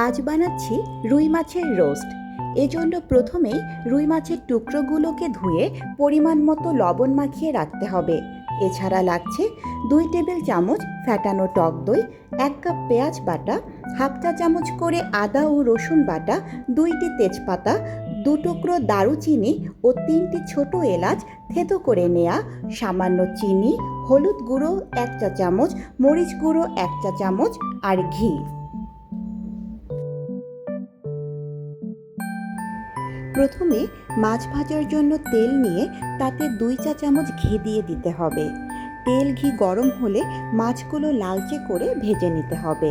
আজ বানাচ্ছি রুই মাছের রোস্ট। এজন্য প্রথমেই রুই মাছের টুকরোগুলোকে ধুয়ে পরিমাণ মতো লবণ মাখিয়ে রাখতে হবে। এছাড়া লাগছে 2 টেবিল চামচ ফ্যাটানো টক দই, 1 কাপ পেঁয়াজ বাটা, হাফ চা চামচ করে আদা ও রসুন বাটা, 2টি তেজপাতা, 2 টুকরো দারুচিনি ও 3টি ছোট এলাচ থেতো করে নেওয়া, সামান্য চিনি, হলুদ গুঁড়ো 1 চা চামচ, মরিচ গুঁড়ো 1 চা চামচ আর ঘি। প্রথমে মাছ ভাজার জন্য তেল নিয়ে তাতে 2 চা চামচ ঘি দিয়ে দিতে হবে। তেল ঘি গরম হলে মাছগুলো লালচে করে ভেজে নিতে হবে।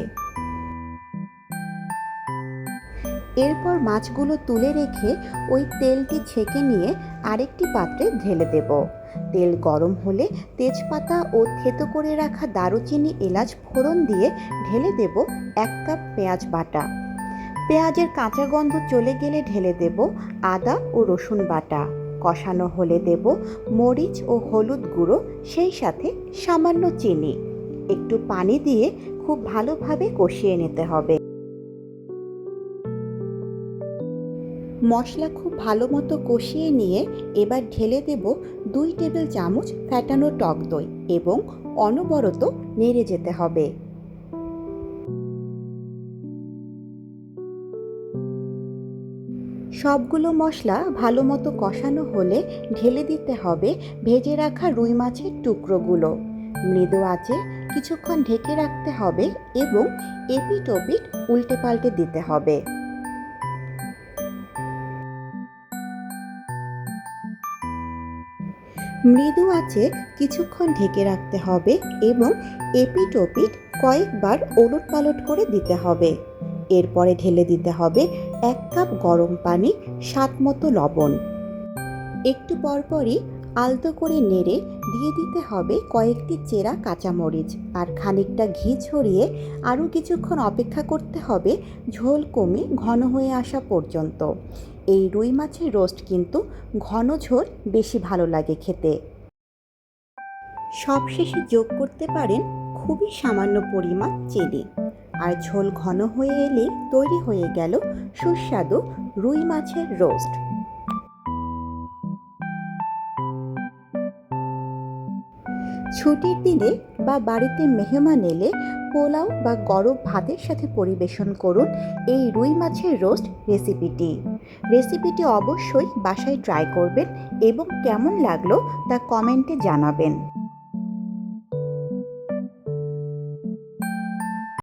এরপর মাছগুলো তুলে রেখে ওই তেলটি ছেঁকে নিয়ে আরেকটি পাত্রে ঢেলে দেব। তেল গরম হলে তেজপাতা ও থেতো করে রাখা দারুচিনি এলাচ ফোড়ন দিয়ে ঢেলে দেব 1 কাপ পেঁয়াজ বাটা। পেঁয়াজের কাঁচা গন্ধ চলে গেলে ঢেলে দেব আদা ও রসুন বাটা। কষানো হলে দেব মরিচ ও হলুদ গুঁড়ো, সেই সাথে সামান্য চিনি। একটু পানি দিয়ে খুব ভালোভাবে কষিয়ে নিতে হবে। মশলা খুব ভালো মতো কষিয়ে নিয়ে এবার ঢেলে দেব 2 টেবিল চামচ ফ্যাটানো টক দই এবং অনবরত নেড়ে যেতে হবে। সবগুলো মশলা ভালো মতো কষানো হলে ঢেলে দিতে হবে ভেজে রাখা রুই মাছের টুকরোগুলো। মৃদু আঁচে কিছুক্ষণ ঢেকে রাখতে হবে এবং এপিট ওপিট উল্টে পাল্টে দিতে হবে। মৃদু আঁচে কিছুক্ষণ ঢেকে রাখতে হবে এবং এপিট ওপিট কয়েকবার ওলট পালট করে দিতে হবে। এরপরে ঢেলে দিতে হবে 1 কাপ গরম পানি, স্বাদ মতো লবণ। একটু পরপরই আলতো করে নেড়ে দিয়ে দিতে হবে কয়েকটি চেরা কাঁচামরিচ আর খানিকটা ঘি ছড়িয়ে আরও কিছুক্ষণ অপেক্ষা করতে হবে ঝোল কমে ঘন হয়ে আসা পর্যন্ত। এই রুই মাছের রোস্ট কিন্তু ঘন ঝোল বেশি ভালো লাগে খেতে। সবশেষে যোগ করতে পারেন খুবই সামান্য পরিমাণ চিনি। আর ঝোল ঘন হয়ে এলে তৈরি হয়ে গেল সুস্বাদু রুই মাছের রোস্ট। ছুটির দিনে বা বাড়িতে মেহমান এলে পোলাও বা গরম ভাতের সাথে পরিবেশন করুন এই রুই মাছের রোস্ট রেসিপিটি অবশ্যই বাসায় ট্রাই করবেন এবং কেমন লাগলো তা কমেন্টে জানাবেন।